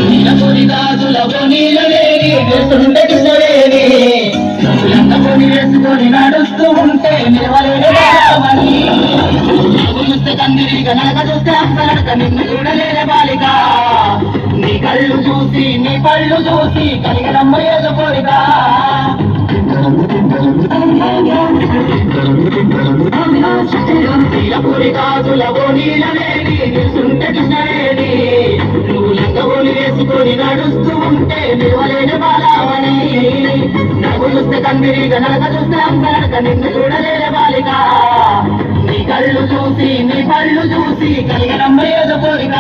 నీలపురి గాజులవో నీలవేణి వేస్తుంటే కిసవేణి లంగపురి వేసుకొని నడుస్తూ ఉంటే నిలవలేని బాలమణి చూస్తే కందిరిగా నడక చూస్తే అంతనడక నిన్ను చూడలేని బాలిక నీ కళ్ళు చూసి నీ పళ్ళు చూసి కలిగినమ్మ ఏదో కోరిక నీలపురి గాజులవో నీలవేణి వేస్తుంటే కిసవేణి లంగబోలి వేసుకొని నడుస్తూ ఉంటే నిలవలేని బాలమణి నవ్వు చూస్తే కందిరిగా నడక చూస్తే అంతనడక నిన్ను చూడలేని బాలిక నీ కళ్ళు చూసి నీ పళ్ళు చూసి కలిగినమ్మ ఏదో కోరిక